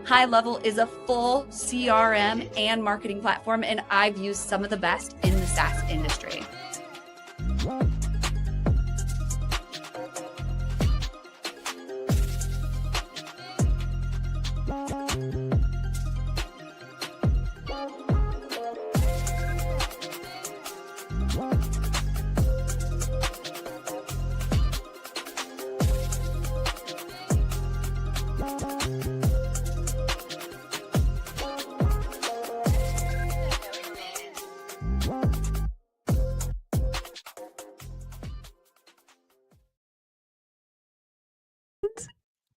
High Level is a full CRM and marketing platform, and I've used some of the best in the SaaS industry.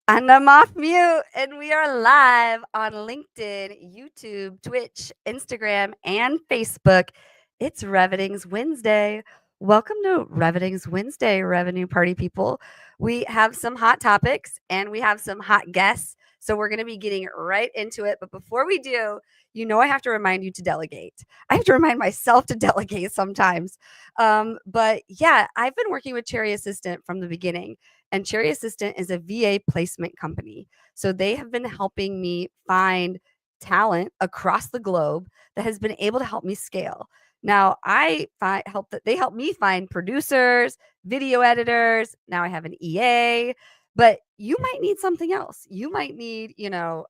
And I'm off mute, and we are live on LinkedIn, YouTube, Twitch, Instagram, and Facebook. It's Revening's Wednesday. Welcome to Revening's Wednesday, Revenue Party people. We have some hot topics and we have some hot guests. So we're going to be getting right into it. But before we do, I have to remind you to delegate. I have to remind myself to delegate sometimes. But yeah, I've been working with Cherry Assistant from the beginning. And Cherry Assistant is a VA placement company. So they have been helping me find talent across the globe that has been able to help me scale. Now they help me find producers, video editors. Now I have an EA, but you might need something else. You might need, a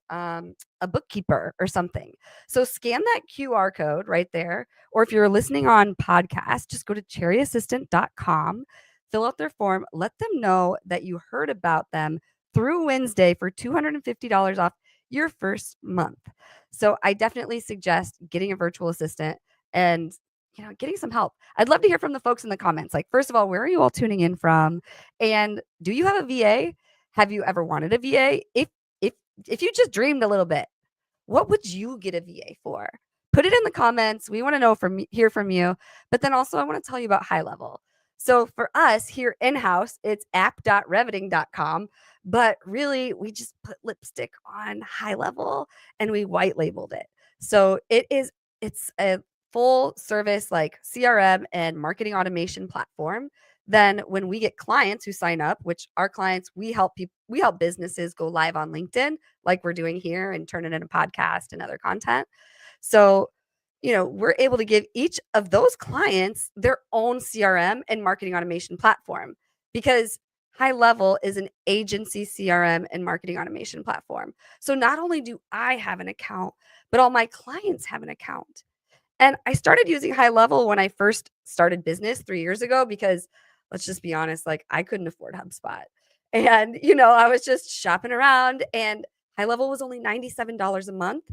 bookkeeper or something. So scan that QR code right there. Or if you're listening on podcast, just go to cherryassistant.com. Fill out their form, let them know that you heard about them through WinsDay for $250 off your first month. So I definitely suggest getting a virtual assistant and getting some help. I'd love to hear from the folks in the comments. Like, first of all, where are you all tuning in from? And do you have a VA? Have you ever wanted a VA? If you just dreamed a little bit, what would you get a VA for? Put it in the comments. We want to hear from you. But then also I want to tell you about High Level. So for us here in-house, it's app.reveting.com, but really we just put lipstick on High Level and we white labeled it. So it's a full service like CRM and marketing automation platform. Then when we get clients who sign up, which our clients, we help businesses go live on LinkedIn like we're doing here and turn it into podcast and other content. So we're able to give each of those clients their own CRM and marketing automation platform because High Level is an agency CRM and marketing automation platform. So not only do I have an account, but all my clients have an account. And I started using High Level when I first started business 3 years ago because let's just be honest, like I couldn't afford HubSpot. And, I was just shopping around and High Level was only $97 a month.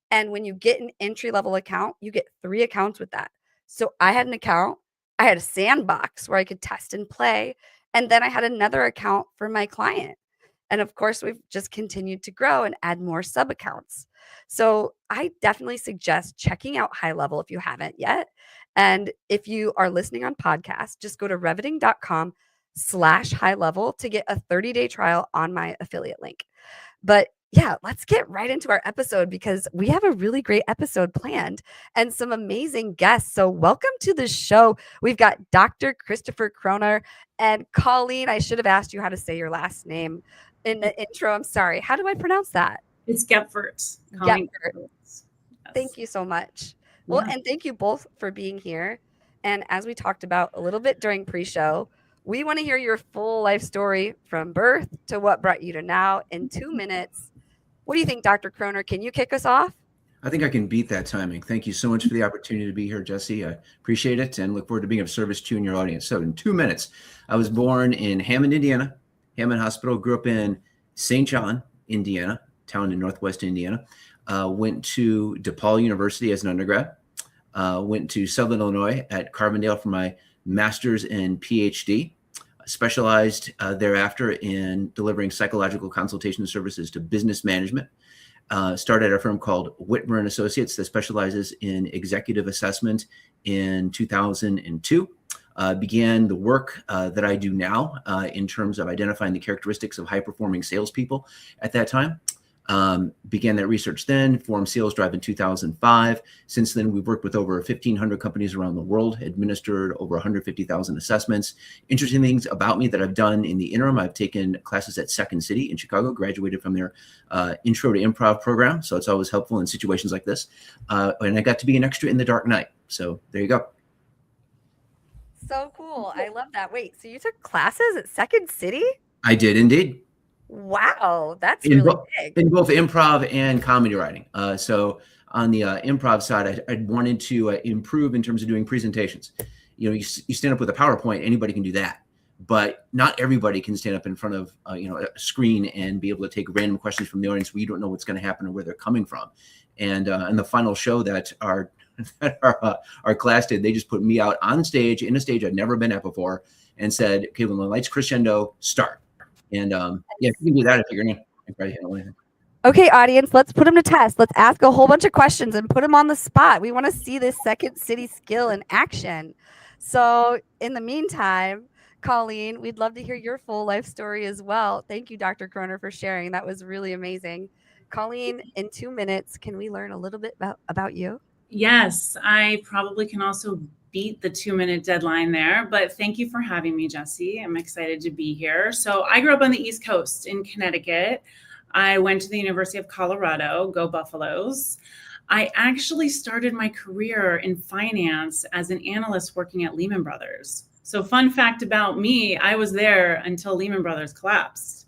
And when you get an entry-level account, you get 3 accounts with that. So I had an account, I had a sandbox where I could test and play, and then I had another account for my client. And of course, we've just continued to grow and add more sub-accounts. So I definitely suggest checking out High Level if you haven't yet. And if you are listening on podcast, just go to reveting.com/high level to get a 30-day trial on my affiliate link. But yeah, let's get right into our episode because we have a really great episode planned and some amazing guests. So welcome to the show. We've got Dr. Christopher Croner and Colleen. I should have asked you how to say your last name in the intro. I'm sorry. How do I pronounce that? It's Gepfert. Yes. Thank you so much. Well, and thank you both for being here. And as we talked about a little bit during pre-show, we want to hear your full life story from birth to what brought you to now in 2 minutes. What do you think, Dr. Croner? Can you kick us off? I think I can beat that timing. Thank you so much for the opportunity to be here, Jessie. I appreciate it and look forward to being of service to you and your audience. So in 2 minutes, I was born in Hammond, Indiana, Hammond Hospital, grew up in St. John, Indiana, town in Northwest Indiana. Went to DePaul University as an undergrad. Went to Southern Illinois at Carbondale for my master's and Ph.D. Specialized thereafter in delivering psychological consultation services to business management. Started a firm called Whitmer & Associates that specializes in executive assessment in 2002. Began the work that I do now in terms of identifying the characteristics of high-performing salespeople at that time. Began that research then, formed SalesDrive in 2005. Since then, we've worked with over 1,500 companies around the world, administered over 150,000 assessments. Interesting things about me that I've done in the interim: I've taken classes at Second City in Chicago, graduated from their Intro to Improv program. So it's always helpful in situations like this. And I got to be an extra in The Dark Knight. So there you go. So cool. I love that. Wait, so you took classes at Second City? I did indeed. Wow, that's really big. In both improv and comedy writing. So on the improv side, I wanted to improve in terms of doing presentations. You know, you stand up with a PowerPoint, anybody can do that. But not everybody can stand up in front of a screen and be able to take random questions from the audience where you don't know what's going to happen or where they're coming from. And in the final show that our class did, they just put me out on stage, in a stage I'd never been at before, and said, okay, when the lights crescendo, start. And if you can do that, I figure I probably handle anything. Okay, audience, let's put them to test. Let's ask a whole bunch of questions and put them on the spot. We want to see this Second City skill in action. So in the meantime, Colleen, we'd love to hear your full life story as well. Thank you, Dr. Croner, for sharing. That was really amazing. Colleen, in 2 minutes, can we learn a little bit about you? Yes, I probably can also beat the 2-minute deadline there, but thank you for having me, Jessie. I'm excited to be here. So I grew up on the East Coast in Connecticut. I went to the University of Colorado, go Buffaloes. I actually started my career in finance as an analyst working at Lehman Brothers. So fun fact about me, I was there until Lehman Brothers collapsed,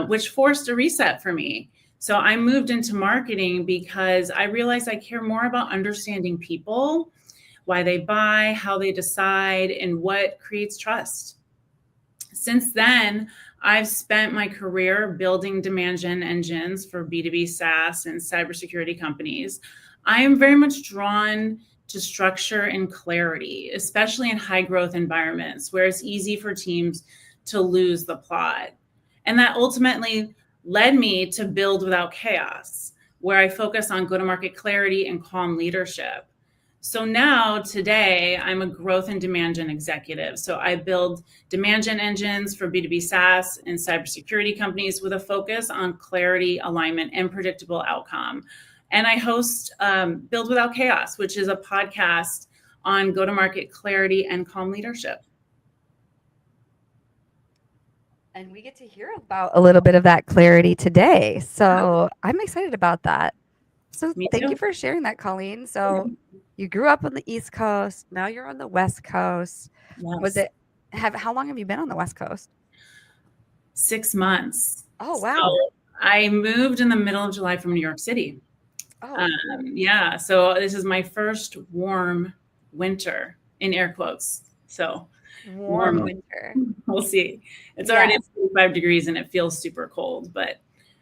which forced a reset for me. So I moved into marketing because I realized I care more about understanding people, why they buy, how they decide, and what creates trust. Since then, I've spent my career building demand gen engines for B2B SaaS and cybersecurity companies. I am very much drawn to structure and clarity, especially in high growth environments where it's easy for teams to lose the plot. And that ultimately led me to Build Without Chaos, where I focus on go-to-market clarity and calm leadership. So now today I'm a growth and demand gen executive. So I build demand gen engines for B2B SaaS and cybersecurity companies with a focus on clarity, alignment, and predictable outcome. And I host Build Without Chaos, which is a podcast on go-to-market clarity and calm leadership. And we get to hear about a little bit of that clarity today. So I'm excited about that. So thank you for sharing that, Colleen. So you grew up on the East Coast. Now you're on the West Coast. Yes. How long have you been on the West Coast? 6 months. Oh, wow. So I moved in the middle of July from New York City. Oh, yeah. So this is my first warm winter, in air quotes. So warm winter. We'll see. It's already 45 degrees and it feels super cold, but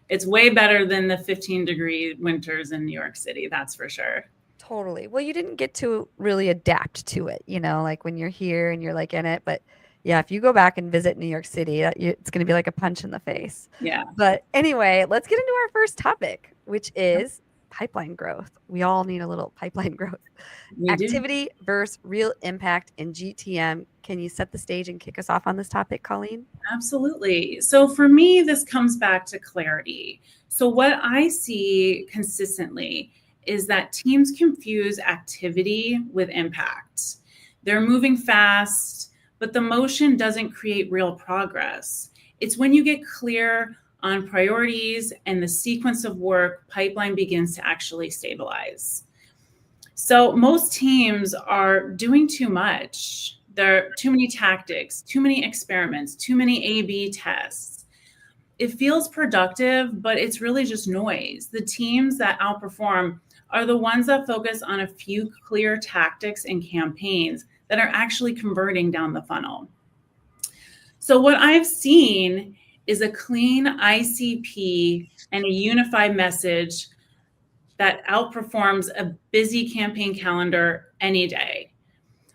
it's way better than the 15-degree winters in New York City. That's for sure. Totally. Well, you didn't get to really adapt to it, like when you're here and you're like in it. But yeah, if you go back and visit New York City, it's going to be like a punch in the face. Yeah. But anyway, let's get into our first topic, which is pipeline growth. We all need a little pipeline growth. Activity versus real impact in GTM. Can you set the stage and kick us off on this topic, Colleen? Absolutely. So for me, this comes back to clarity. So what I see consistently is that teams confuse activity with impact. They're moving fast, but the motion doesn't create real progress. It's when you get clear on priorities and the sequence of work, pipeline begins to actually stabilize. So most teams are doing too much. There are too many tactics, too many experiments, too many A/B tests. It feels productive, but it's really just noise. The teams that outperform are the ones that focus on a few clear tactics and campaigns that are actually converting down the funnel. So what I've seen is a clean ICP and a unified message that outperforms a busy campaign calendar any day.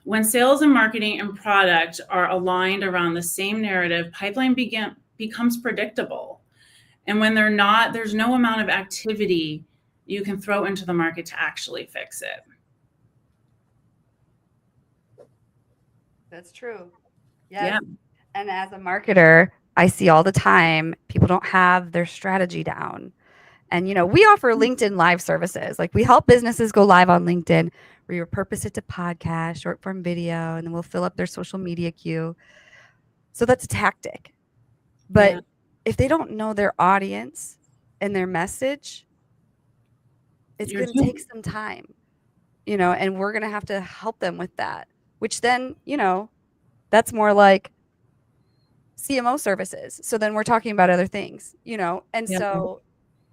When sales and marketing and product are aligned around the same narrative, pipeline becomes predictable. And when they're not, there's no amount of activity you can throw into the market to actually fix it. That's true. Yes. Yeah. And as a marketer, I see all the time people don't have their strategy down. And, we offer LinkedIn live services. Like we help businesses go live on LinkedIn. We repurpose it to podcast, short form video, and then we'll fill up their social media queue. So that's a tactic. But if they don't know their audience and their message, it's going to take some time, and we're going to have to help them with that, which then, that's more like CMO services. So then we're talking about other things, and so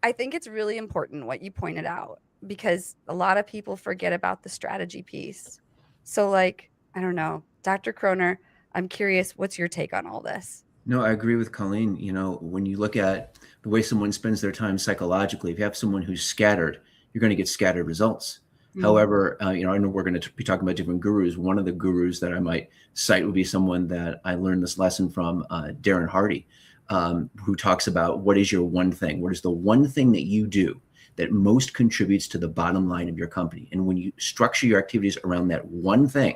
I think it's really important what you pointed out, because a lot of people forget about the strategy piece. So like, I don't know, Dr. Croner, I'm curious, what's your take on all this? No, I agree with Colleen. When you look at the way someone spends their time psychologically, if you have someone who's scattered, you're going to get scattered results. Mm-hmm. However, I know we're going to be talking about different gurus. One of the gurus that I might cite would be someone that I learned this lesson from, Darren Hardy, who talks about what is your one thing? What is the one thing that you do that most contributes to the bottom line of your company? And when you structure your activities around that one thing,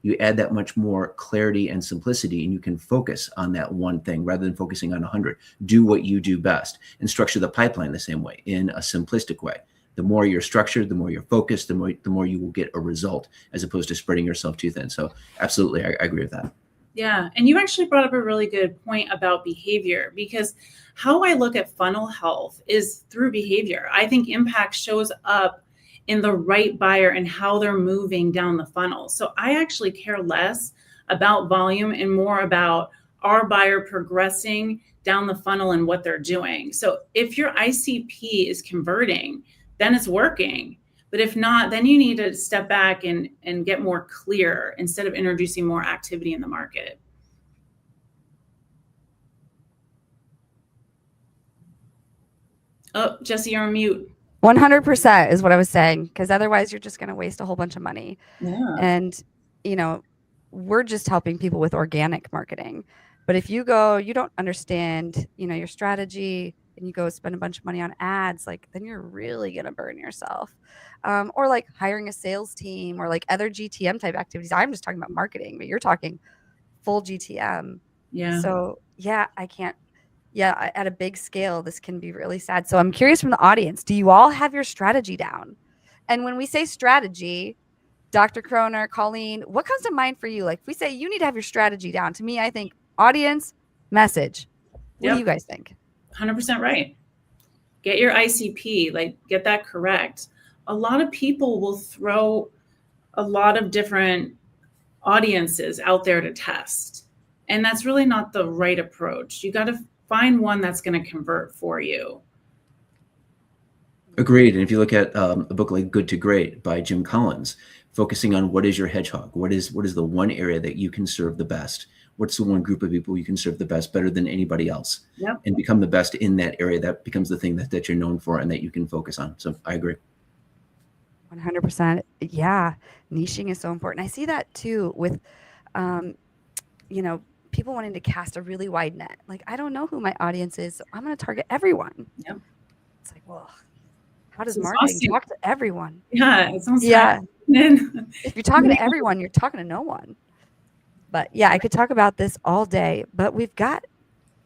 you add that much more clarity and simplicity, and you can focus on that one thing rather than focusing on 100. Do what you do best and structure the pipeline the same way, in a simplistic way. The more you're structured, the more you're focused, the more you will get a result, as opposed to spreading yourself too thin. So absolutely, I agree with that. Yeah. And you actually brought up a really good point about behavior, because how I look at funnel health is through behavior. I think impact shows up in the right buyer and how they're moving down the funnel. So I actually care less about volume and more about our buyer progressing down the funnel and what they're doing. So if your ICP is converting, then it's working. But if not, then you need to step back and get more clear instead of introducing more activity in the market. Oh, Jessie, you're on mute. 100% is what I was saying, because otherwise you're just going to waste a whole bunch of money. Yeah. And, we're just helping people with organic marketing. But if you don't understand, your strategy, and you go spend a bunch of money on ads, like then you're really going to burn yourself. Or like hiring a sales team or like other GTM type activities. I'm just talking about marketing, but you're talking full GTM. Yeah. So I can't. Yeah, at a big scale, this can be really sad. So I'm curious from the audience, do you all have your strategy down? And when we say strategy, Dr. Croner, Colleen, what comes to mind for you? Like if we say you need to have your strategy down, to me, I think audience, message. What do you guys think? 100% right. Get your ICP, like get that correct. A lot of people will throw a lot of different audiences out there to test. And that's really not the right approach. You got to find one that's going to convert for you. Agreed. And if you look at a book like Good to Great by Jim Collins, focusing on what is your hedgehog, what is the one area that you can serve the best, what's the one group of people you can serve the best, better than anybody else, and become the best in that area. That becomes the thing that you're known for and that you can focus on. So I agree. 100%. Yeah. Niching is so important. I see that too with, people wanting to cast a really wide net. Like, I don't know who my audience is, so I'm going to target everyone. Yep. It's like, well, how does marketing talk to everyone? Yeah. It sounds If you're talking to everyone, you're talking to no one. But yeah, I could talk about this all day, but we've got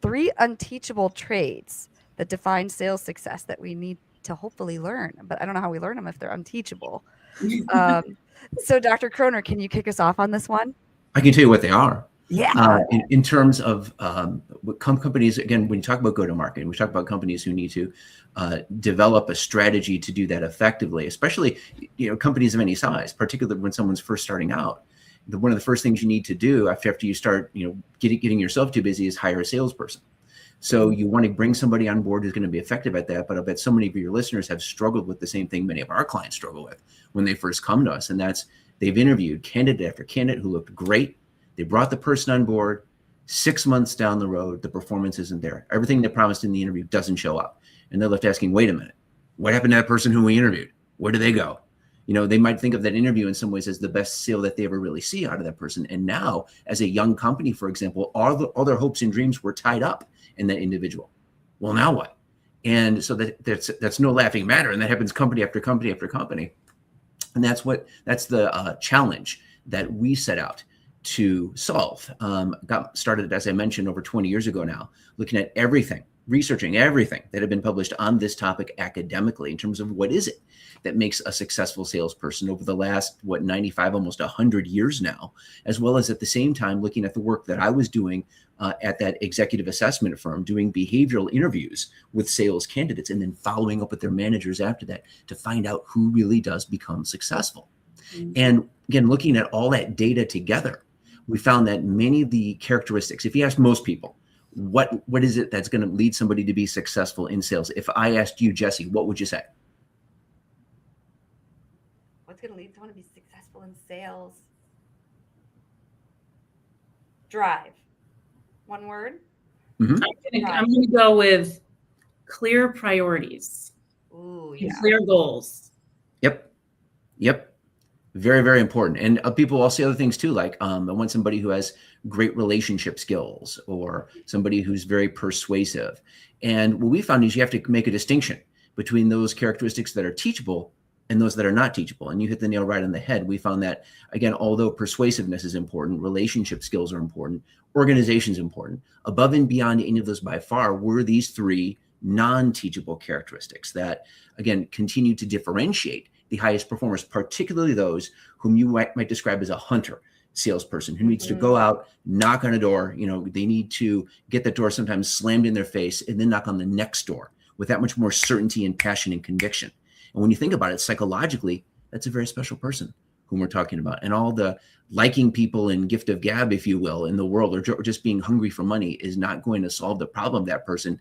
3 unteachable traits that define sales success that we need to hopefully learn. But I don't know how we learn them if they're unteachable. So Dr. Croner, can you kick us off on this one? I can tell you what they are. Yeah. In terms of companies, again, when you talk about go-to-market, we talk about companies who need to develop a strategy to do that effectively, especially companies of any size, particularly when someone's first starting out. One of the first things you need to do after you start, getting yourself too busy is hire a salesperson. So you want to bring somebody on board who's going to be effective at that. But I bet so many of your listeners have struggled with the same thing many of our clients struggle with when they first come to us, and that's they've interviewed candidate after candidate who looked great. They brought the person on board. 6 months down the road, the performance isn't there. Everything they promised in the interview doesn't show up. And they're left asking, wait a minute, what happened to that person who we interviewed? Where did they go? They might think of that interview in some ways as the best sale that they ever really see out of that person. And now, as a young company, for example, all their hopes and dreams were tied up in that individual. Well, now what? And so that's no laughing matter. And that happens company after company after company. And that's the challenge that we set out to solve. Got started, as I mentioned, over 20 years ago now, looking at everything researching everything that had been published on this topic academically in terms of what is it that makes a successful salesperson over the last, 95, almost 100 years now, as well as at the same time looking at the work that I was doing at that executive assessment firm, doing behavioral interviews with sales candidates and then following up with their managers after that to find out who really does become successful. Mm-hmm. And again, looking at all that data together, we found that many of the characteristics, if you ask most people, what is it that's going to lead somebody to be successful in sales? If I asked you, Jessie, what would you say? What's going to lead someone to be successful in sales? Drive. One word? Mm-hmm. I'm going to go with clear priorities. Ooh, yeah. Clear goals. Yep. Very, very important. And people all say other things too, like I want somebody who has great relationship skills or somebody who's very persuasive. And what we found is you have to make a distinction between those characteristics that are teachable and those that are not teachable. And you hit the nail right on the head. We found that, again, although persuasiveness is important, relationship skills are important, organization is important, above and beyond any of those by far were these three non-teachable characteristics that, again, continue to differentiate the highest performers, particularly those whom you might describe as a hunter salesperson who needs to go out, knock on a door. They need to get that door sometimes slammed in their face and then knock on the next door with that much more certainty and passion and conviction. And when you think about it psychologically, that's a very special person whom we're talking about. And all the liking people and gift of gab, if you will, in the world, or just being hungry for money is not going to solve the problem of that person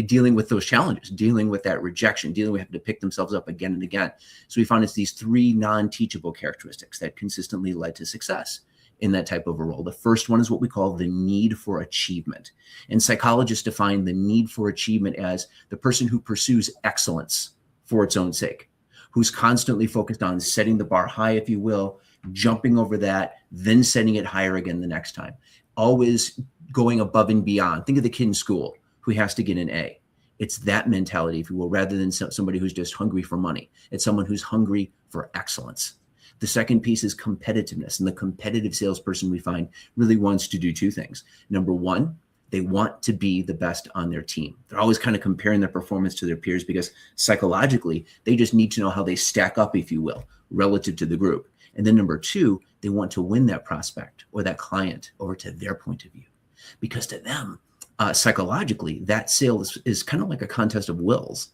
dealing with those challenges, dealing with that rejection, dealing with having to pick themselves up again and again. So we found it's these three non-teachable characteristics that consistently led to success in that type of a role. The first one is what we call the need for achievement. And psychologists define the need for achievement as the person who pursues excellence for its own sake, who's constantly focused on setting the bar high, if you will, jumping over that, then setting it higher again the next time, always going above and beyond. Think of the kid in school who has to get an A. It's that mentality, if you will, rather than somebody who's just hungry for money. It's someone who's hungry for excellence. The second piece is competitiveness. And the competitive salesperson we find really wants to do two things. Number one, they want to be the best on their team. They're always kind of comparing their performance to their peers because psychologically, they just need to know how they stack up, if you will, relative to the group. And then number two, they want to win that prospect or that client over to their point of view. Because to them, psychologically, that sale is kind of like a contest of wills.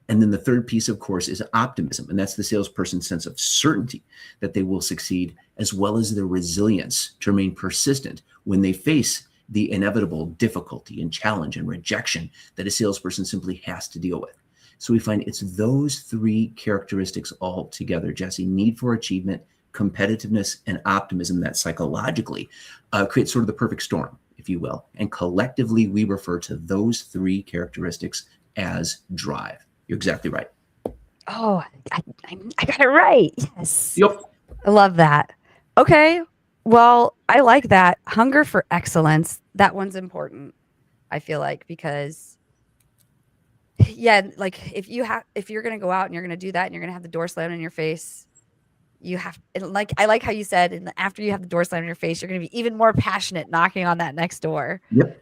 And then the third piece, of course, is optimism. And that's the salesperson's sense of certainty that they will succeed, as well as their resilience to remain persistent when they face the inevitable difficulty and challenge and rejection that a salesperson simply has to deal with. So we find it's those three characteristics all together, Jessie: need for achievement, competitiveness, and optimism that psychologically creates sort of the perfect storm, if you will. And collectively, we refer to those three characteristics as drive. You're exactly right. Oh, I got it right. Yes. Yep. I love that. Okay. Well, I like that. Hunger for excellence. That one's important, I feel like, because like if you're going to go out and you're going to do that and you're going to have the door slammed in your face, I like how you said, and after you have the door slammed in your face, you're going to be even more passionate knocking on that next door. Yep.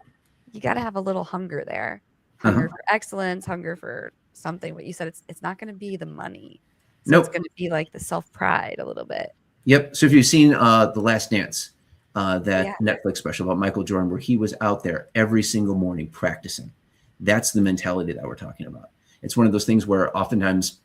You got to have a little hunger there. Hunger for excellence, hunger for something. What you said, it's not going to be the money. So It's going to be like the self-pride a little bit. Yep. So if you've seen The Last Dance, Netflix special about Michael Jordan, where he was out there every single morning practicing, that's the mentality that we're talking about. It's one of those things where oftentimes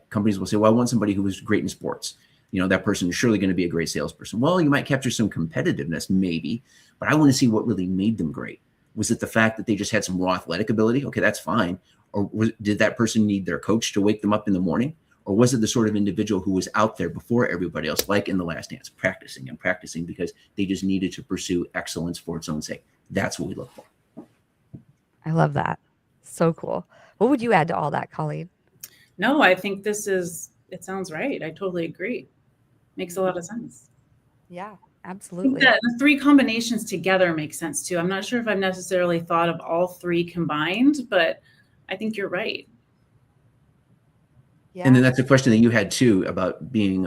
companies will say, well, I want somebody who was great in sports. That person is surely going to be a great salesperson. Well, you might capture some competitiveness, maybe, but I want to see what really made them great. Was it the fact that they just had some raw athletic ability? Okay, that's fine. Or did that person need their coach to wake them up in the morning? Or was it the sort of individual who was out there before everybody else, like in The Last Dance, practicing and practicing because they just needed to pursue excellence for its own sake? That's what we look for. I love that. So cool. What would you add to all that, Colleen? No, I think it sounds right. I totally agree. Makes a lot of sense. Yeah, I absolutely. think the three combinations together make sense too. I'm not sure if I've necessarily thought of all three combined, but I think you're right. Yeah. And then that's a question that you had too about being,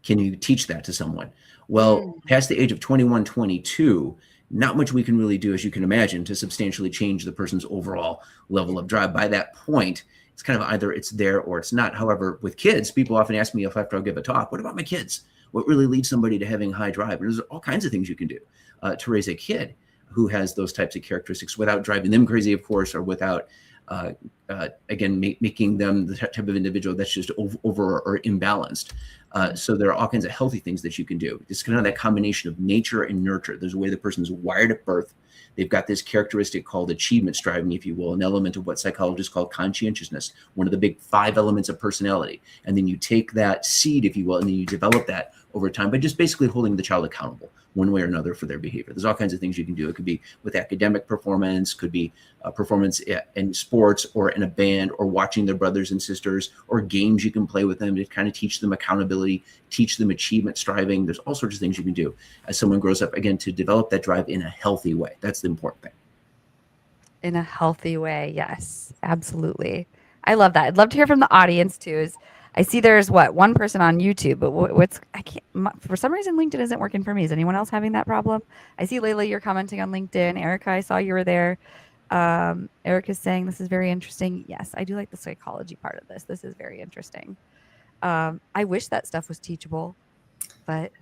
can you teach that to someone? Well, past the age of 21, 22, not much we can really do, as you can imagine, to substantially change the person's overall level of drive. By that point, it's kind of either it's there or it's not. However, with kids, people often ask me if after I'll give a talk, what about my kids? What really leads somebody to having high drive? And there's all kinds of things you can do to raise a kid who has those types of characteristics without driving them crazy, of course, or without, again, making them the type of individual that's just over or imbalanced. So there are all kinds of healthy things that you can do. It's kind of that combination of nature and nurture. There's a way the person's wired at birth. They've got this characteristic called achievement striving, if you will, an element of what psychologists call conscientiousness, one of the big 5 elements of personality. And then you take that seed, if you will, and then you develop that over time by just basically holding the child accountable one way or another for their behavior. There's all kinds of things you can do. It could be with academic performance, could be performance in sports or in a band, or watching their brothers and sisters, or games you can play with them to kind of teach them accountability, teach them achievement striving. There's all sorts of things you can do as someone grows up, again, to develop that drive in a healthy way. That's the important thing. In a healthy way. Yes, absolutely. I love that. I'd love to hear from the audience too. I see there's one person on YouTube, but for some reason, LinkedIn isn't working for me. Is anyone else having that problem? I see Layla, you're commenting on LinkedIn. Erica, I saw you were there. Erica's saying this is very interesting. Yes, I do like the psychology part of this. This is very interesting. I wish that stuff was teachable, but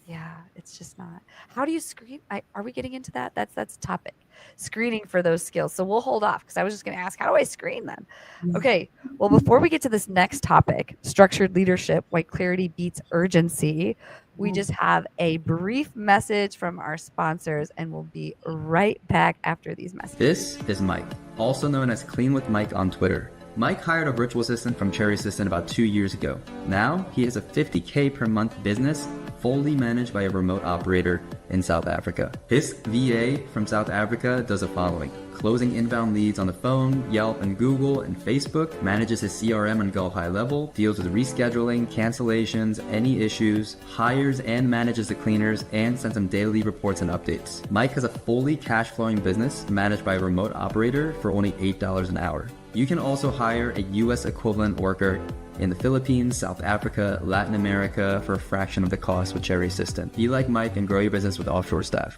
yeah, it's just not. How do you screen? Are we getting into that? That's a topic. Screening for those skills. So we'll hold off because I was just going to ask, how do I screen them? Okay. Well, before we get to this next topic, structured leadership, why clarity beats urgency, we just have a brief message from our sponsors, and we'll be right back after these messages. This is Mike, also known as Clean with Mike on Twitter. Mike hired a virtual assistant from Cherry Assistant about 2 years ago. Now he has a $50K per month business fully managed by a remote operator in South Africa. His VA from South Africa does the following: closing inbound leads on the phone, Yelp and Google and Facebook, manages his CRM and Go High Level, deals with rescheduling, cancellations, any issues, hires and manages the cleaners, and sends them daily reports and updates. Mike has a fully cash flowing business managed by a remote operator for only $8 an hour. You can also hire a US equivalent worker in the Philippines, South Africa, Latin America for a fraction of the cost with Cherry Assistant. Be like Mike and grow your business with offshore staff.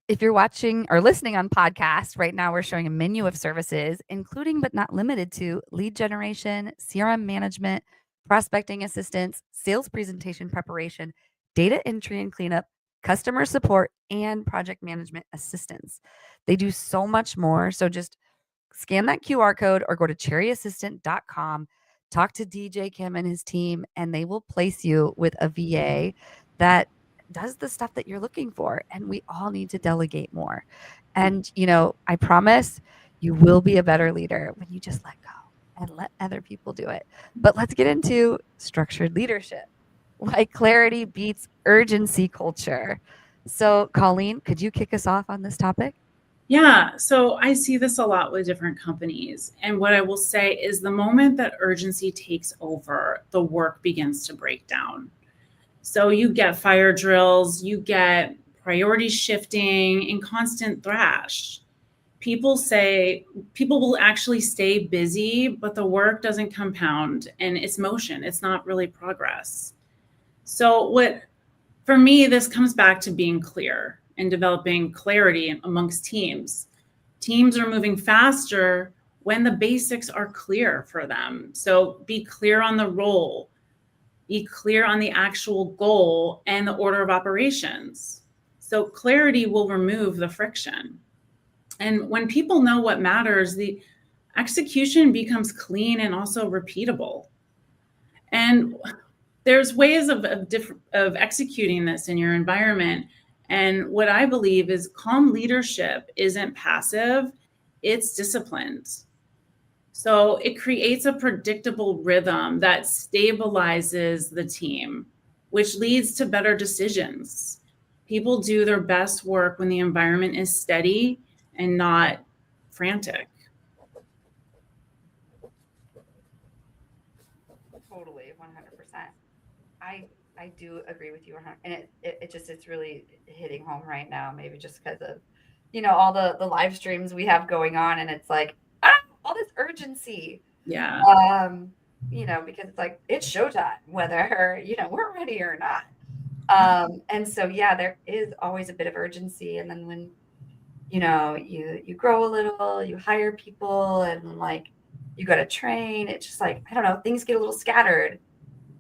If you're watching or listening on podcast, right now we're showing a menu of services, including but not limited to lead generation, CRM management, prospecting assistance, sales presentation preparation, data entry and cleanup, customer support, and project management assistance. They do so much more. So just scan that QR code or go to cherryassistant.com, talk to DJ Kim and his team, and they will place you with a VA that does the stuff that you're looking for. And we all need to delegate more. And, I promise you will be a better leader when you just let go and let other people do it. But let's get into structured leadership. Why clarity beats urgency culture. So, Colleen, could you kick us off on this topic? Yeah, so I see this a lot with different companies. And what I will say is the moment that urgency takes over, the work begins to break down. So you get fire drills, you get priority shifting and constant thrash. People will actually stay busy, but the work doesn't compound and it's motion. It's not really progress. So for me, this comes back to being clear and developing clarity amongst teams. Teams are moving faster when the basics are clear for them. So be clear on the role, be clear on the actual goal and the order of operations. So clarity will remove the friction. And when people know what matters, the execution becomes clean and also repeatable. And there's ways of executing this in your environment. And what I believe is calm leadership isn't passive, it's disciplined. So it creates a predictable rhythm that stabilizes the team, which leads to better decisions. People do their best work when the environment is steady and not frantic. Totally, 100%. I do agree with you, and it's really hitting home right now. Maybe just because of all the live streams we have going on, and it's like all this urgency. Yeah. Because it's like it's showtime, whether we're ready or not. And so, yeah, there is always a bit of urgency. And then when, you grow a little, you hire people, and like you got to train, it's just like, I don't know, things get a little scattered.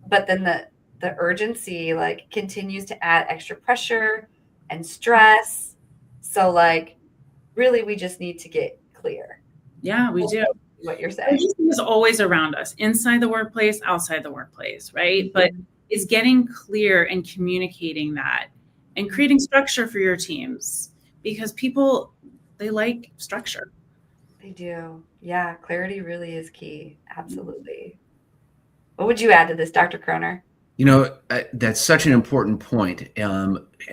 But then the urgency like continues to add extra pressure and stress. So like, really, we just need to get clear. Yeah, we do. What you're saying. Urgency is always around us, inside the workplace, outside the workplace, right? But it's getting clear and communicating that and creating structure for your teams, because people, they like structure. They do. Yeah, clarity really is key. Absolutely. What would you add to this, Dr. Croner? That's such an important point.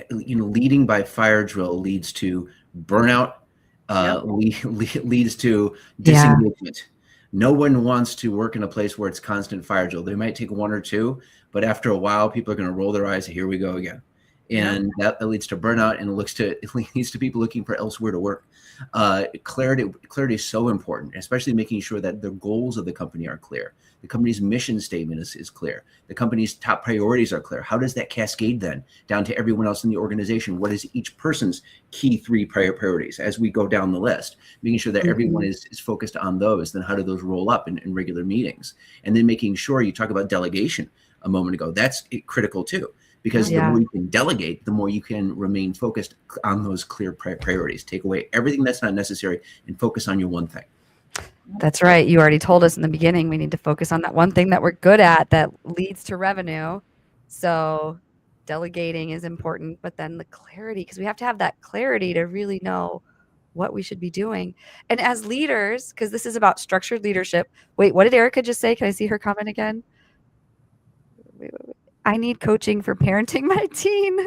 Leading by fire drill leads to burnout, leads to disengagement. No one wants to work in a place where it's constant fire drill. They might take one or two, but after a while, people are going to roll their eyes. Here we go again. And that leads to burnout, and it leads to people looking for elsewhere to work. Clarity is so important, especially making sure that the goals of the company are clear. The company's mission statement is clear. The company's top priorities are clear. How does that cascade then down to everyone else in the organization? What is each person's key 3 priorities as we go down the list? Making sure that everyone is focused on those. Then how do those roll up in regular meetings? And then making sure, you talk about delegation a moment ago. That's critical too. Because the more you can delegate, the more you can remain focused on those clear priorities. Take away everything that's not necessary and focus on your one thing. That's right. You already told us in the beginning, we need to focus on that one thing that we're good at that leads to revenue. So delegating is important, but then the clarity, because we have to have that clarity to really know what we should be doing. And as leaders, because this is about structured leadership. Wait, what did Erica just say? Can I see her comment again? Wait. I need coaching for parenting my teen.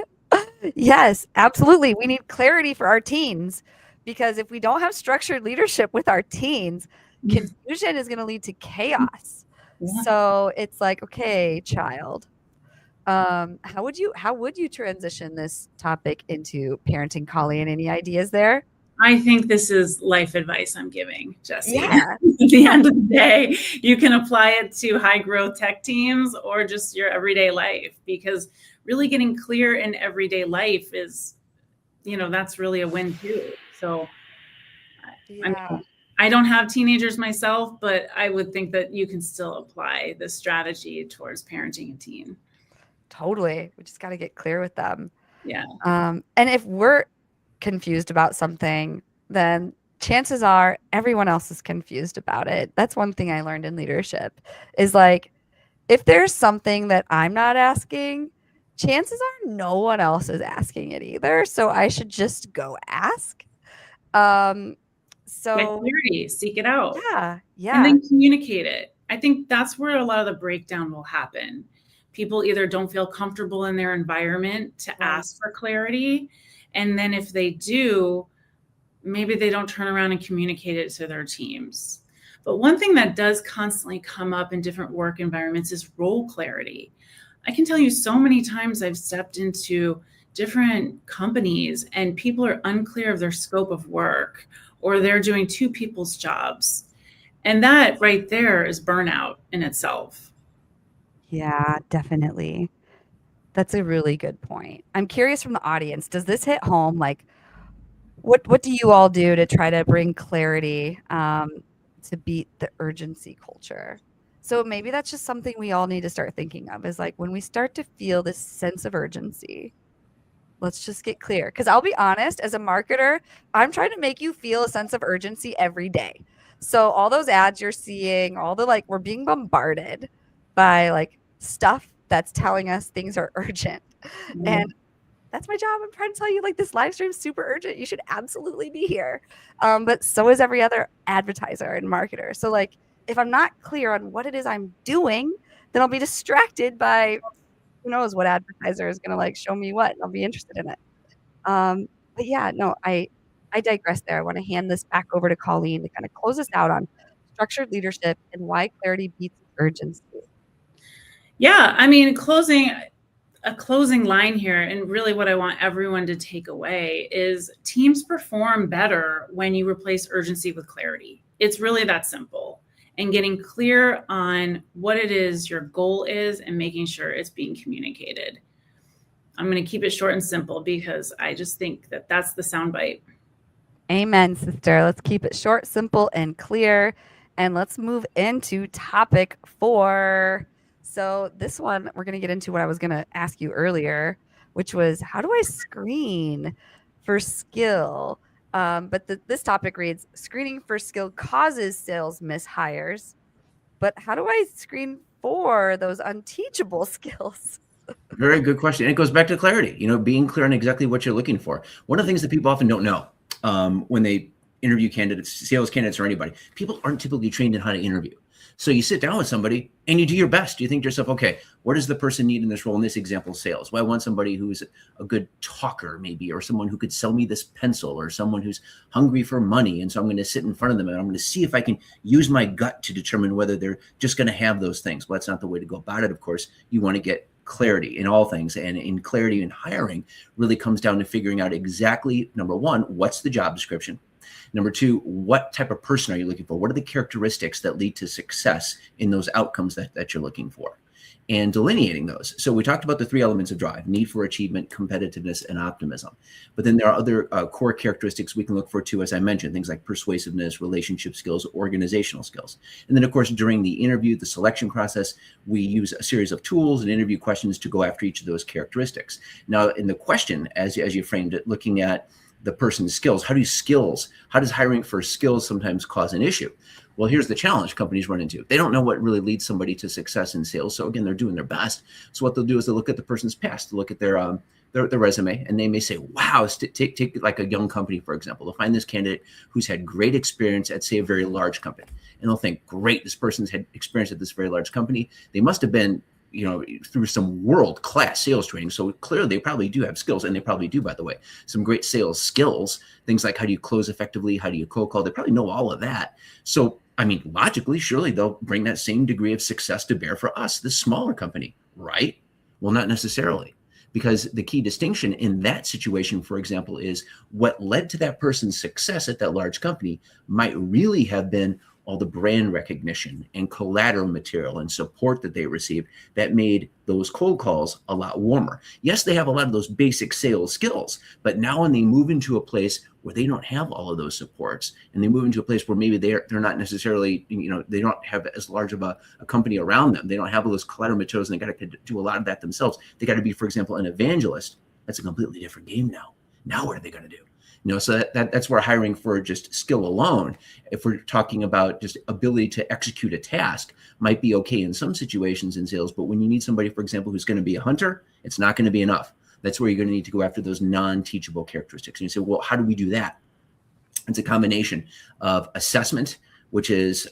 Yes, absolutely. We need clarity for our teens, because if we don't have structured leadership with our teens, confusion is going to lead to chaos. Yeah. So it's like, okay, child, how would you transition this topic into parenting, Colleen? Any ideas there? I think this is life advice I'm giving, Jessie. Yeah. At the end of the day, you can apply it to high growth tech teams or just your everyday life, because really getting clear in everyday life is, that's really a win too. So I don't have teenagers myself, but I would think that you can still apply this strategy towards parenting a teen. Totally. We just got to get clear with them. Yeah. And if we're confused about something, then chances are everyone else is confused about it. That's one thing I learned in leadership, is like, if there's something that I'm not asking, chances are no one else is asking it either. So I should just go ask. So get clarity, seek it out. Yeah. And then communicate it. I think that's where a lot of the breakdown will happen. People either don't feel comfortable in their environment to ask for clarity. And then if they do, maybe they don't turn around and communicate it to their teams. But one thing that does constantly come up in different work environments is role clarity. I can tell you so many times I've stepped into different companies and people are unclear of their scope of work, or they're doing 2 people's jobs. And that right there is burnout in itself. Yeah, definitely. That's a really good point. I'm curious from the audience, does this hit home? Like, what do you all do to try to bring clarity to beat the urgency culture? So maybe that's just something we all need to start thinking of, is like, when we start to feel this sense of urgency, let's just get clear. Because I'll be honest, as a marketer, I'm trying to make you feel a sense of urgency every day. So all those ads you're seeing, all the we're being bombarded by stuff that's telling us things are urgent. Mm-hmm. And that's my job. I'm trying to tell you, this live stream is super urgent. You should absolutely be here. But so is every other advertiser and marketer. So if I'm not clear on what it is I'm doing, then I'll be distracted by who knows what advertiser is going to show me what, and I'll be interested in it. But yeah, no, I digress there. I want to hand this back over to Colleen to kind of close us out on structured leadership and why clarity beats urgency. Yeah, I mean, a closing line here, and really what I want everyone to take away is teams perform better when you replace urgency with clarity. It's really that simple. And getting clear on what it is your goal is and making sure it's being communicated. I'm going to keep it short and simple because I just think that that's the soundbite. Amen, sister. Let's keep it short, simple, and clear. And let's move into topic 4. So this one, we're going to get into what I was going to ask you earlier, which was, how do I screen for skill? But this topic reads, screening for skill causes sales mishires. But how do I screen for those unteachable skills? Very good question. And it goes back to clarity, being clear on exactly what you're looking for. One of the things that people often don't know when they interview candidates, sales candidates or anybody, people aren't typically trained in how to interview. So you sit down with somebody and you do your best. You think to yourself, okay, what does the person need in this role? In this example, sales. Well, I want somebody who's a good talker maybe, or someone who could sell me this pencil, or someone who's hungry for money. And so I'm going to sit in front of them and I'm going to see if I can use my gut to determine whether they're just going to have those things. Well, that's not the way to go about it. Of course, you want to get clarity in all things, and in clarity in hiring really comes down to figuring out exactly, number one, what's the job description? Number two, what type of person are you looking for? What are the characteristics that lead to success in those outcomes that you're looking for? And delineating those. So we talked about the 3 elements of drive: need for achievement, competitiveness, and optimism. But then there are other core characteristics we can look for too, as I mentioned, things like persuasiveness, relationship skills, organizational skills. And then of course, during the interview, the selection process, we use a series of tools and interview questions to go after each of those characteristics. Now in the question, as you framed it, looking at the person's skills, how does hiring for skills sometimes cause an issue? Well, here's the challenge companies run into. They don't know what really leads somebody to success in sales. So again, they're doing their best. So what they'll do is they'll look at the person's past, they'll look at their resume, and they may say, wow, take like a young company, for example. They'll find this candidate who's had great experience at, say, a very large company. And they'll think, great, this person's had experience at this very large company. They must have been through some world-class sales training. So clearly they probably do have skills, and they probably do, by the way, some great sales skills, things like how do you close effectively? How do you cold call? They probably know all of that. So, I mean, logically, surely they'll bring that same degree of success to bear for us, this smaller company, right? Well, not necessarily, because the key distinction in that situation, for example, is what led to that person's success at that large company might really have been all the brand recognition and collateral material and support that they received that made those cold calls a lot warmer. Yes, they have a lot of those basic sales skills, but now when they move into a place where they don't have all of those supports, and they move into a place where maybe they're not necessarily, they don't have as large of a company around them. They don't have all those collateral materials, and they got to do a lot of that themselves. They got to be, for example, an evangelist. That's a completely different game now. Now what are they going to do? So that's where hiring for just skill alone, if we're talking about just ability to execute a task, might be okay in some situations in sales. But when you need somebody, for example, who's going to be a hunter, it's not going to be enough. That's where you're going to need to go after those non-teachable characteristics. And you say, well, how do we do that? It's a combination of assessment, which is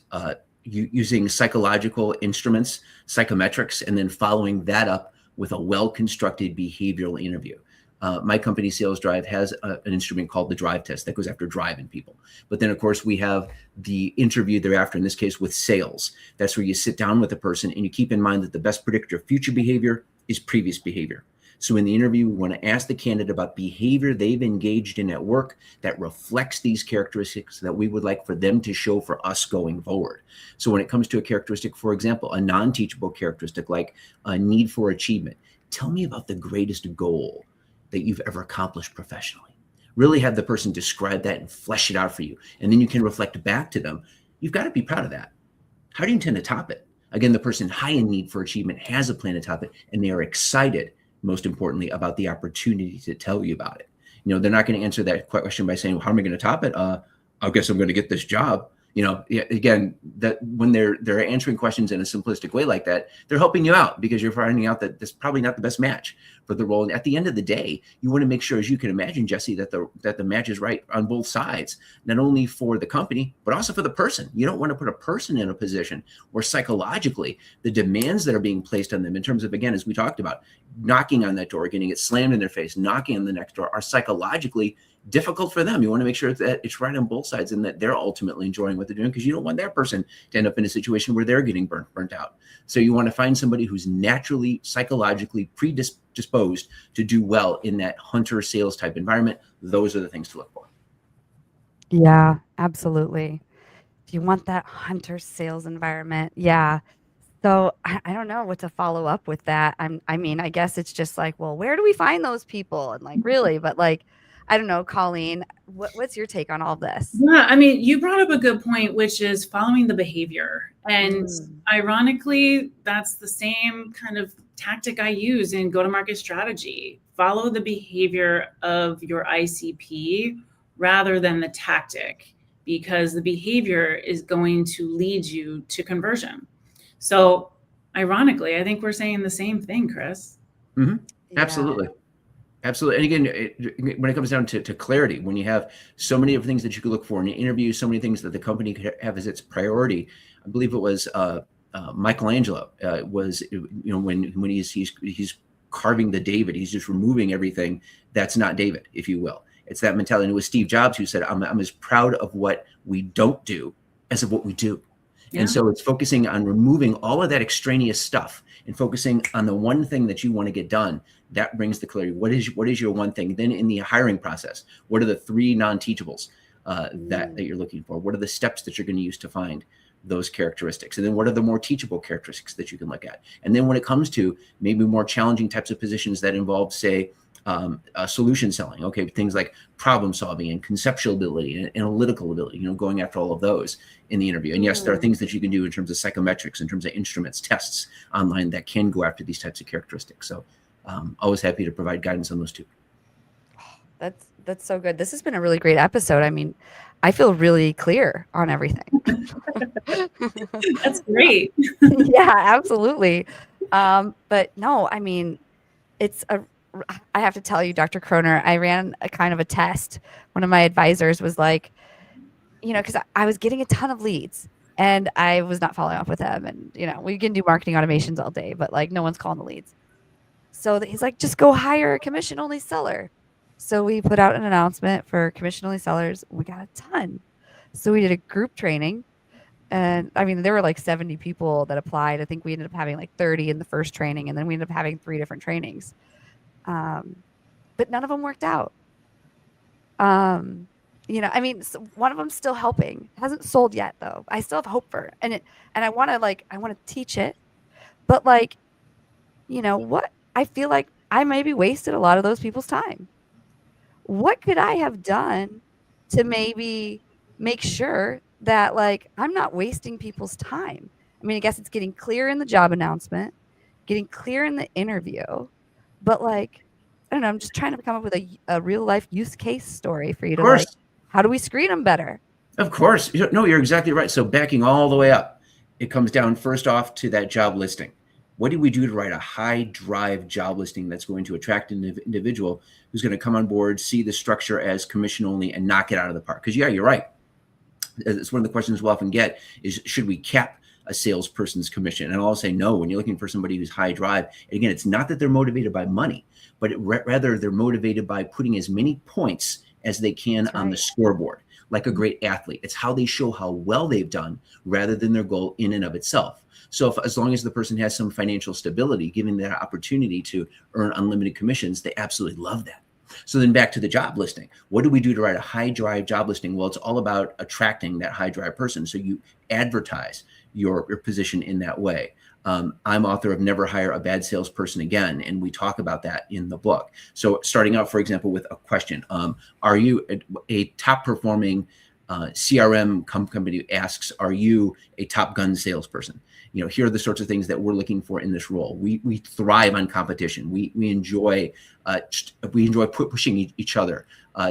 using psychological instruments, psychometrics, and then following that up with a well-constructed behavioral interview. My company, SalesDrive, has an instrument called the DriveTest that goes after driving people. But then, of course, we have the interview thereafter, in this case with sales. That's where you sit down with a person and you keep in mind that the best predictor of future behavior is previous behavior. So in the interview, we want to ask the candidate about behavior they've engaged in at work that reflects these characteristics that we would like for them to show for us going forward. So when it comes to a characteristic, for example, a non-teachable characteristic like a need for achievement, tell me about the greatest goal that you've ever accomplished professionally. Really have the person describe that and flesh it out for you. And then you can reflect back to them. You've got to be proud of that. How do you intend to top it? Again, the person high in need for achievement has a plan to top it, and they are excited, most importantly, about the opportunity to tell you about it. They're not going to answer that question by saying, well, how am I going to top it? I guess I'm going to get this job. Again, that when they're answering questions in a simplistic way like that, they're helping you out because you're finding out that this is probably not the best match for the role. And at the end of the day, you want to make sure, as you can imagine, Jesse, that the match is right on both sides, not only for the company, but also for the person. You don't want to put a person in a position where psychologically the demands that are being placed on them in terms of, again, as we talked about, knocking on that door, getting it slammed in their face, knocking on the next door, are psychologically difficult for them. You want to make sure that it's right on both sides and that they're ultimately enjoying what they're doing, because you don't want that person to end up in a situation where they're getting burnt out. So you want to find somebody who's naturally, psychologically predisposed to do well in that hunter sales type environment. Those are the things to look for. Yeah, absolutely. If you want that hunter sales environment, yeah. So I don't know what to follow up with that. I mean, I guess it's just like, well, where do we find those people? And like, really, but like, I don't know, Colleen, what's your take on all this? Yeah, I mean, you brought up a good point, which is following the behavior. And ironically, that's the same kind of tactic I use in go-to-market strategy. Follow the behavior of your ICP rather than the tactic, because the behavior is going to lead you to conversion. So ironically, I think we're saying the same thing, Chris. Mm-hmm. Absolutely. Absolutely. And again, when it comes down to clarity, when you have so many different things that you could look for in an interview, so many things that the company could have as its priority. I believe it was Michelangelo was, when he's carving the David, he's just removing everything that's not David, if you will. It's that mentality. And it was Steve Jobs who said, I'm as proud of what we don't do as of what we do. Yeah. And so it's focusing on removing all of that extraneous stuff and focusing on the one thing that you want to get done. That brings the clarity. What is your one thing? Then in the hiring process, what are the 3 non-teachables that you're looking for? What are the steps that you're going to use to find those characteristics? And then what are the more teachable characteristics that you can look at? And then when it comes to maybe more challenging types of positions that involve, say, solution selling, okay, things like problem solving and conceptual ability and analytical ability, going after all of those in the interview. And yes, there are things that you can do in terms of psychometrics, in terms of instruments, tests online that can go after these types of characteristics. So always happy to provide guidance on those too. That's so good. This has been a really great episode. I mean, I feel really clear on everything. That's great. Yeah, absolutely. But no, I mean, I have to tell you, Dr. Croner, I ran a kind of a test. One of my advisors was like, because I was getting a ton of leads and I was not following up with them. And, we can do marketing automations all day, but like no one's calling the leads. So he's like, just go hire a commission only seller. So we put out an announcement for commission only sellers. We got a ton. So we did a group training. And I mean, there were like 70 people that applied. I think we ended up having like 30 in the first training. And then we ended up having 3 different trainings. But none of them worked out. I mean, one of them's still helping. It hasn't sold yet though. I still have hope for it. And I want to teach it, but like, what I feel like I maybe wasted a lot of those people's time. What could I have done to maybe make sure that like, I'm not wasting people's time? I mean, I guess it's getting clear in the job announcement, getting clear in the interview, but like, I don't know, I'm just trying to come up with a real life use case story for you to like, how do we screen them better? Of course. No, you're exactly right. So backing all the way up, it comes down first off to that job listing. What do we do to write a high drive job listing that's going to attract an individual who's going to come on board, see the structure as commission only and knock it out of the park? Because yeah, you're right. It's one of the questions we'll often get is, should we cap a salesperson's commission? And I'll say no. When you're looking for somebody who's high drive, and again, it's not that they're motivated by money, but rather they're motivated by putting as many points as they can on the scoreboard, like a great athlete. It's how they show how well they've done rather than their goal in and of itself. So as long as the person has some financial stability, giving that opportunity to earn unlimited commissions, they absolutely love that. So then back to the job listing. What do we do to write a high drive job listing? Well, it's all about attracting that high drive person. So you advertise your position in that way. I'm author of Never Hire a Bad Salesperson Again, and we talk about that in the book. So starting out, for example, with a question, are you a top performing CRM company asks, are you a Top Gun salesperson? Here are the sorts of things that we're looking for in this role. We thrive on competition. We enjoy pushing each other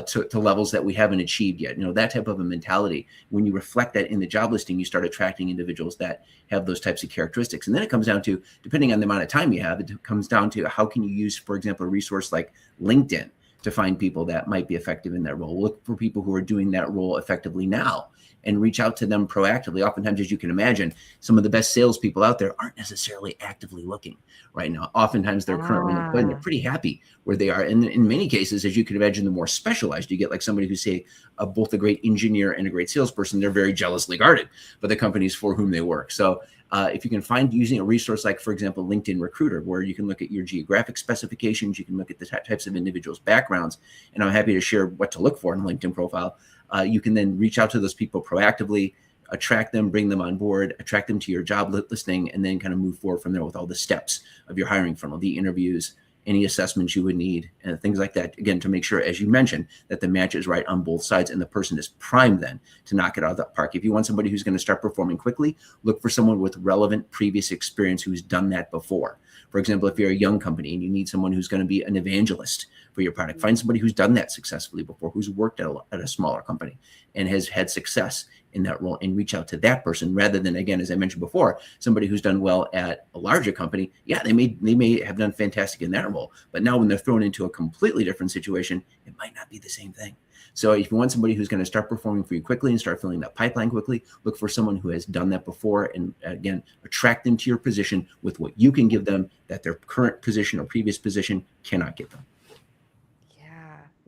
to levels that we haven't achieved yet. That type of a mentality. When you reflect that in the job listing, you start attracting individuals that have those types of characteristics. And then it comes down to, depending on the amount of time you have, it comes down to how can you use, for example, a resource like LinkedIn to find people that might be effective in that role. Look for people who are doing that role effectively now and reach out to them proactively. Oftentimes, as you can imagine, some of the best salespeople out there aren't necessarily actively looking right now. Oftentimes, they're currently employed and they're pretty happy where they are. And in many cases, as you can imagine, the more specialized you get, like somebody who's, say, both a great engineer and a great salesperson, they're very jealously guarded by the companies for whom they work. So if you can find using a resource like, for example, LinkedIn Recruiter, where you can look at your geographic specifications, you can look at the types of individuals' backgrounds, and I'm happy to share what to look for in a LinkedIn profile. You can then reach out to those people proactively, attract them, bring them on board, attract them to your job listing, and then kind of move forward from there with all the steps of your hiring funnel, the interviews, any assessments you would need, and things like that. Again, to make sure, as you mentioned, that the match is right on both sides and the person is primed then to knock it out of the park. If you want somebody who's going to start performing quickly, look for someone with relevant previous experience who's done that before. For example, if you're a young company and you need someone who's going to be an evangelist for your product, find somebody who's done that successfully before, who's worked at a smaller company and has had success in that role, and reach out to that person rather than, again, as I mentioned before, somebody who's done well at a larger company. Yeah, they may have done fantastic in that role, but now when they're thrown into a completely different situation, it might not be the same thing. So if you want somebody who's going to start performing for you quickly and start filling that pipeline quickly, look for someone who has done that before, and again, attract them to your position with what you can give them that their current position or previous position cannot give them.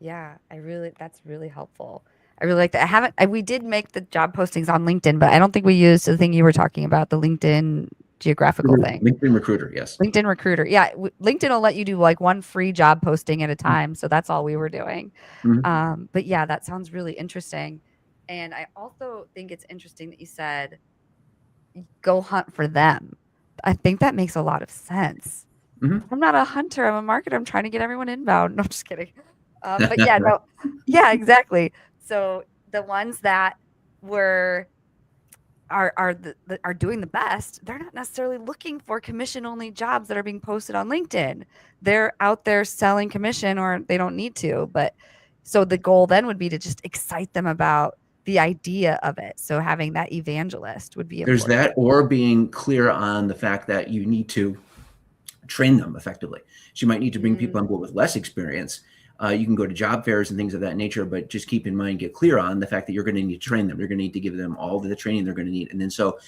Yeah, that's really helpful. I really like that. We did make the job postings on LinkedIn, but I don't think we used the thing you were talking about, the LinkedIn geographical thing. LinkedIn Recruiter, yes. LinkedIn Recruiter. Yeah. LinkedIn will let you do like one free job posting at a time. So that's all we were doing. Mm-hmm. But yeah, that sounds really interesting. And I also think it's interesting that you said, go hunt for them. I think that makes a lot of sense. Mm-hmm. I'm not a hunter. I'm a marketer. I'm trying to get everyone inbound. No, I'm just kidding. But yeah, no, yeah, exactly. So the ones that are doing the best, they're not necessarily looking for commission only jobs that are being posted on LinkedIn. They're out there selling commission, or they don't need to. But so the goal then would be to just excite them about the idea of it. So having that evangelist would be There's important. that, or being clear on the fact that you need to train them effectively. So you might need to bring people on board with less experience. You can go to job fairs and things of that nature, but just keep in mind, get clear on the fact that you're going to need to train them. You're going to need to give them all the training they're going to need. And then so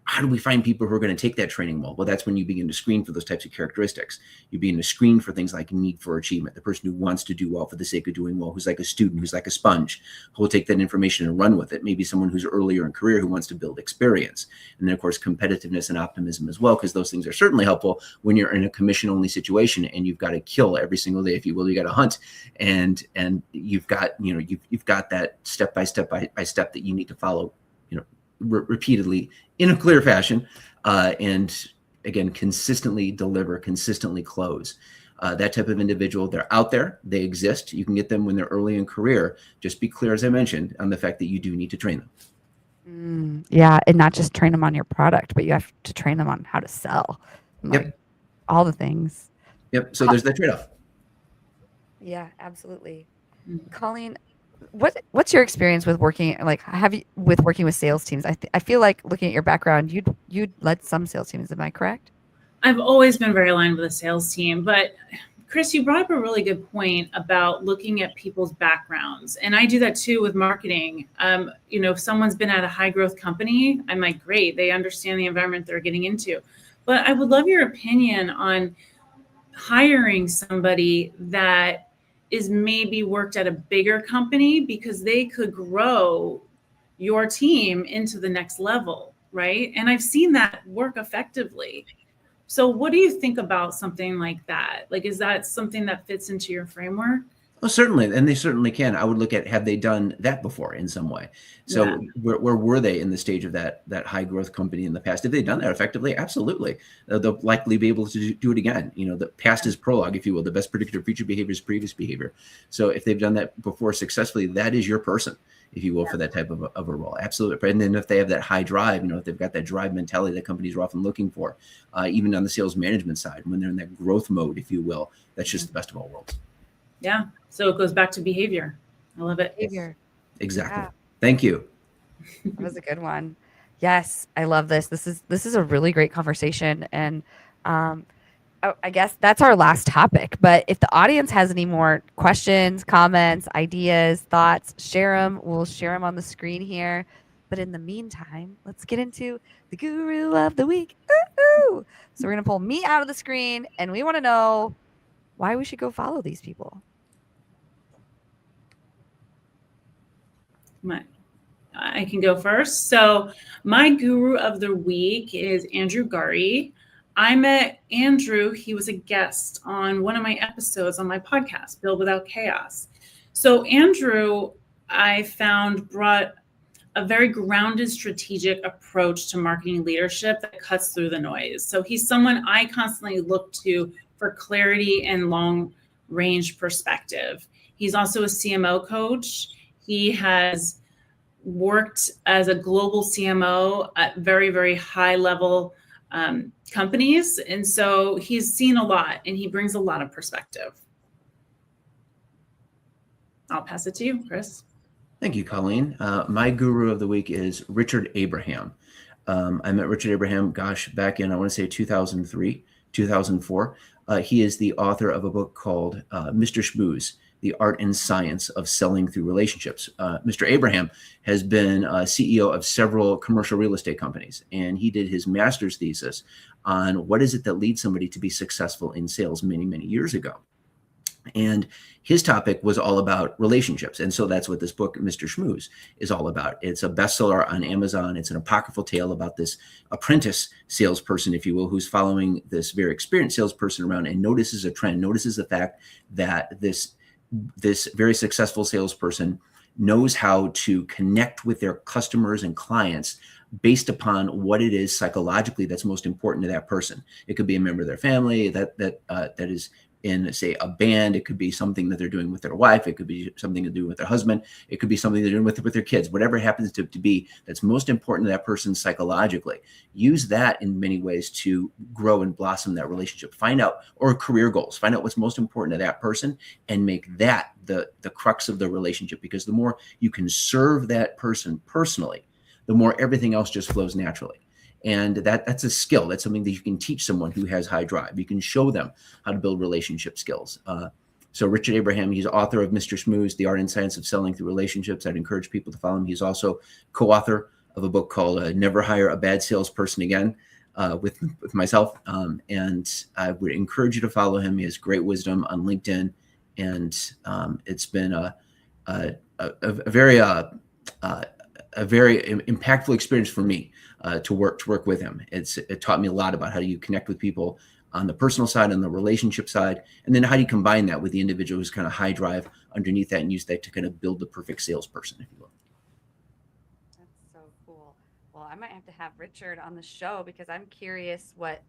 how do we find people who are going to take that training well? Well, that's when you begin to screen for those types of characteristics. You begin to screen for things like need for achievement, the person who wants to do well for the sake of doing well, who's like a student, who's like a sponge, who will take that information and run with it. Maybe someone who's earlier in career who wants to build experience. And then, of course, competitiveness and optimism as well, because those things are certainly helpful when you're in a commission-only situation and you've got to kill every single day, if you will. You got to hunt, and you've got you've got that step by step that you need to follow, repeatedly in a clear fashion, and again, consistently deliver, consistently close. That type of individual, they're out there, they exist. You can get them when they're early in career. Just be clear, as I mentioned, on the fact that you do need to train them. Yeah, and not just train them on your product, but you have to train them on how to sell. Yep. All the things. Yep. So there's that trade-off. Yeah, absolutely. Colleen, what's your experience with working with sales teams? I feel like, looking at your background, you'd led some sales teams. Am I correct? I've always been very aligned with a sales team, but Chris, you brought up a really good point about looking at people's backgrounds. And I do that too with marketing. If someone's been at a high growth company, I'm like, great, they understand the environment they're getting into. But I would love your opinion on hiring somebody that is maybe worked at a bigger company, because they could grow your team into the next level, right? And I've seen that work effectively. So what do you think about something like that? Like, is that something that fits into your framework? Well, certainly, and they certainly can. I would look at, have they done that before in some way? So where were they in the stage of that high growth company in the past? If they've done that effectively, absolutely. They'll likely be able to do it again. The past is prologue, if you will. The best predictor of future behavior is previous behavior. So if they've done that before successfully, that is your person, if you will, for that type of a role. Absolutely. And then if they have that high drive, if they've got that drive mentality that companies are often looking for, even on the sales management side, when they're in that growth mode, if you will, that's just the best of all worlds. Yeah. So it goes back to behavior. I love it. Behavior. Exactly. Yeah. Thank you. That was a good one. Yes, I love this. This is a really great conversation. And I guess that's our last topic. But if the audience has any more questions, comments, ideas, thoughts, share them. We'll share them on the screen here. But in the meantime, let's get into the Guru of the Week. Ooh. So we're going to pull me out of the screen, and we want to know why we should go follow these people. I can go first. So my guru of the week is Andrew Gari. I met Andrew. He was a guest on one of my episodes on my podcast, Build Without Chaos. So Andrew, I found, brought a very grounded strategic approach to marketing leadership that cuts through the noise. So he's someone I constantly look to for clarity and long range perspective. He's also a CMO coach. He has worked as a global CMO at very, very high level companies. And so he's seen a lot and he brings a lot of perspective. I'll pass it to you, Chris. Thank you, Colleen. My guru of the week is Richard Abraham. I met Richard Abraham, back in, I want to say 2003, 2004. He is the author of a book called Mr. Schmooze, The Art and Science of Selling Through Relationships. Mr. Abraham has been CEO of several commercial real estate companies, and he did his master's thesis on what is it that leads somebody to be successful in sales many, many years ago. And his topic was all about relationships. And so that's what this book, Mr. Schmooze, is all about. It's a bestseller on Amazon. It's an apocryphal tale about this apprentice salesperson, if you will, who's following this very experienced salesperson around and notices a trend, notices the fact that this very successful salesperson knows how to connect with their customers and clients based upon what it is psychologically that's most important to that person. It could be a member of their family that is in, say, a band. It could be something that they're doing with their wife. It could be something to do with their husband. It could be something they're doing with their kids. Whatever it happens to be that's most important to that person psychologically. Use that in many ways to grow and blossom that relationship. Find out, or career goals. Find out what's most important to that person and make that the crux of the relationship. Because the more you can serve that person personally, the more everything else just flows naturally. And that's a skill. That's something that you can teach someone who has high drive. You can show them how to build relationship skills. So Richard Abraham, he's author of Mr. Schmooze, The Art and Science of Selling Through Relationships. I'd encourage people to follow him. He's also co-author of a book called Never Hire a Bad Salesperson Again with myself. And I would encourage you to follow him. He has great wisdom on LinkedIn. And it's been a very impactful experience for me to work with him. It taught me a lot about how you connect with people on the personal side, on the relationship side, and then how do you combine that with the individual who's kind of high drive underneath that and use that to kind of build the perfect salesperson, if you will. That's so cool. Well, I might have to have Richard on the show because I'm curious what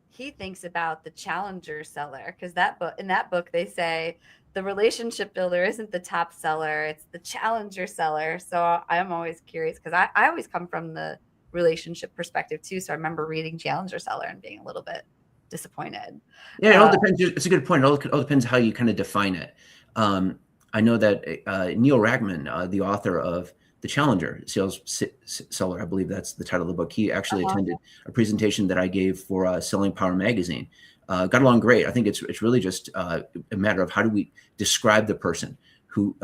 he thinks about the challenger seller. Because in that book, they say the relationship builder isn't the top seller, it's the challenger seller. So I'm always curious because I always come from the relationship perspective too. So I remember reading challenger seller and being a little bit disappointed. Yeah, it all depends. It's a good point. It all depends how you kind of define it. I know that Neil Ragman, the author of The Challenger Sales Seller, I believe that's the title of the book. He actually attended a presentation that I gave for Selling Power magazine. Got along great. I think it's really just a matter of how do we describe the person who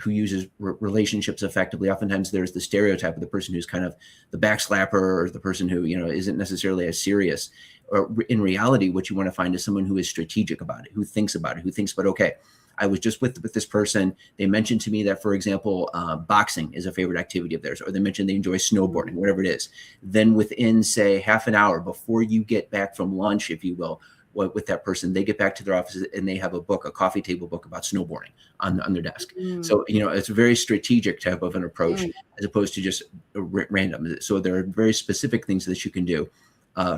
uses relationships effectively. Oftentimes there's the stereotype of the person who's kind of the backslapper or the person who, isn't necessarily as serious. Or in reality, what you want to find is someone who is strategic about it, who thinks about it, who thinks about, okay, I was just with this person. They mentioned to me that, for example, boxing is a favorite activity of theirs, or they mentioned they enjoy snowboarding, whatever it is. Then within, say, half an hour before you get back from lunch, if you will, with that person, they get back to their offices and they have a coffee table book about snowboarding on their desk. So, it's a very strategic type of an approach as opposed to just random. So there are very specific things that you can do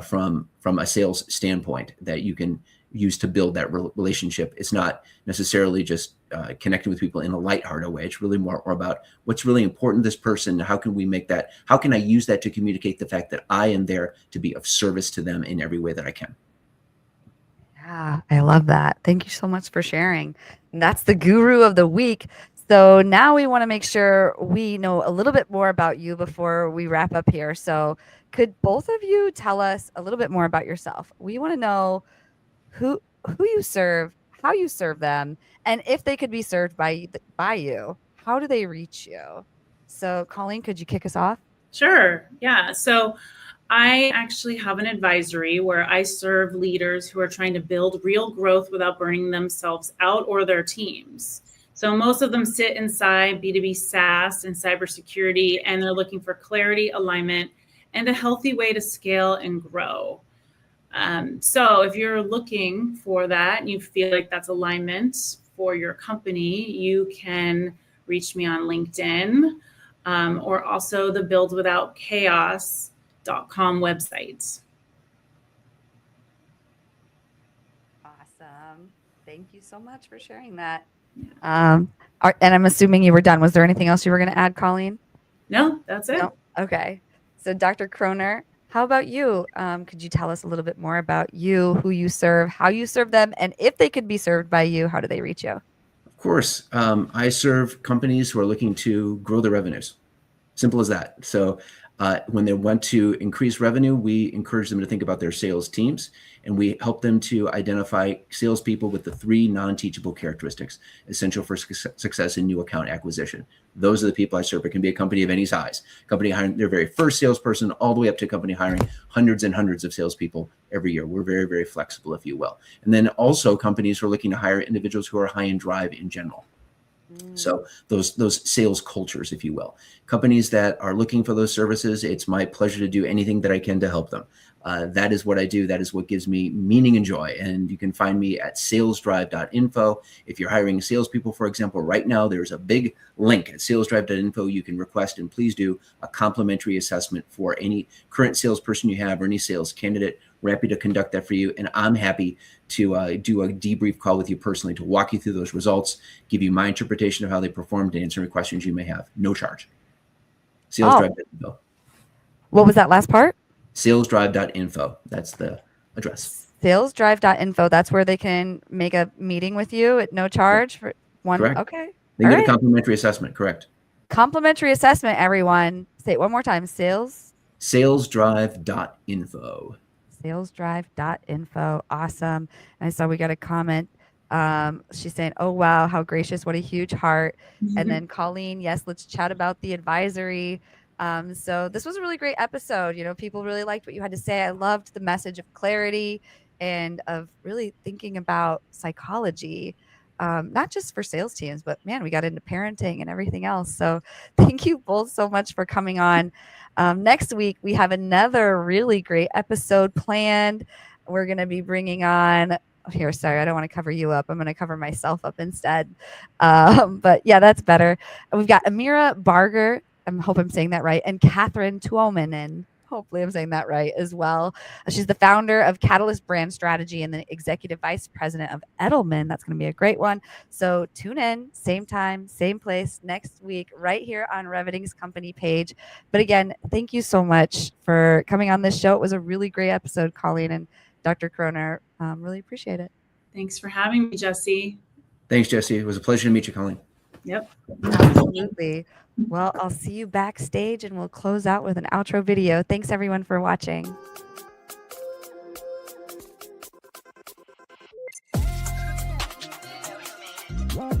from a sales standpoint that you can use to build that relationship. It's not necessarily just connecting with people in a lighthearted way. It's really more about what's really important to this person. How can we make that? How can I use that to communicate the fact that I am there to be of service to them in every way that I can? Yeah, I love that. Thank you so much for sharing. And that's the guru of the week. So now we want to make sure we know a little bit more about you before we wrap up here. So could both of you tell us a little bit more about yourself? We want to know who you serve, how you serve them, and if they could be served by you, how do they reach you? So Colleen, could you kick us off? Sure. Yeah. So I actually have an advisory where I serve leaders who are trying to build real growth without burning themselves out or their teams. So most of them sit inside B2B SaaS and cybersecurity, and they're looking for clarity, alignment, and a healthy way to scale and grow. So if you're looking for that and you feel like that's alignment for your company, you can reach me on LinkedIn. or also the buildwithoutchaos.com website. Awesome. Thank you so much for sharing that. And I'm assuming you were done. Was there anything else you were going to add, Colleen? No, that's it. No? Okay. So Dr. Croner, how about you? Could you tell us a little bit more about you, who you serve, how you serve them, and if they could be served by you, how do they reach you? Of course. I serve companies who are looking to grow their revenues. Simple as that. So when they want to increase revenue, we encourage them to think about their sales teams, and we help them to identify salespeople with the 3 non-teachable characteristics essential for success in new account acquisition. Those are the people I serve. It can be a company of any size, company hiring their very first salesperson, all the way up to a company hiring hundreds and hundreds of salespeople every year. We're very, very flexible, if you will. And then also companies who are looking to hire individuals who are high in drive in general. So those sales cultures, if you will, companies that are looking for those services, it's my pleasure to do anything that I can to help them. That is what I do. That is what gives me meaning and joy. And you can find me at SalesDrive.info. If you're hiring salespeople, for example, right now, there's a big link at SalesDrive.info. You can request, and please do, a complimentary assessment for any current salesperson you have or any sales candidate. We're happy to conduct that for you. And I'm happy to do a debrief call with you personally to walk you through those results, give you my interpretation of how they performed, and answer any questions you may have. No charge. SalesDrive.info. What was that last part? SalesDrive.info. That's the address. SalesDrive.info. That's where they can make a meeting with you at no charge for one. Correct. Okay. They can get a complimentary assessment. Correct. Complimentary assessment, everyone. Say it one more time. SalesDrive.info. SalesDrive.info. Awesome. And I saw we got a comment. She's saying, "Oh wow, how gracious! What a huge heart." And then Colleen, yes, let's chat about the advisory. So this was a really great episode. You know, people really liked what you had to say. I loved the message of clarity and of really thinking about psychology, not just for sales teams, but man, we got into parenting and everything else. So thank you both so much for coming on. Next week, we have another really great episode planned. We're going to be bringing on here. Sorry, I don't want to cover you up. I'm going to cover myself up instead. But yeah, that's better. We've got Amira Barger. I hope I'm saying that right. And Catherine Tuominen. Hopefully I'm saying that right as well. She's the founder of Catalyst Brand Strategy and the executive vice president of Edelman. That's going to be a great one. So tune in, same time, same place next week, right here on Reviting's company page. But again, thank you so much for coming on this show. It was a really great episode, Colleen and Dr. Croner. Really appreciate it. Thanks for having me, Jessie. Thanks, Jessie. It was a pleasure to meet you, Colleen. Yep. Absolutely. Well, I'll see you backstage and we'll close out with an outro video. Thanks everyone for watching. Wow.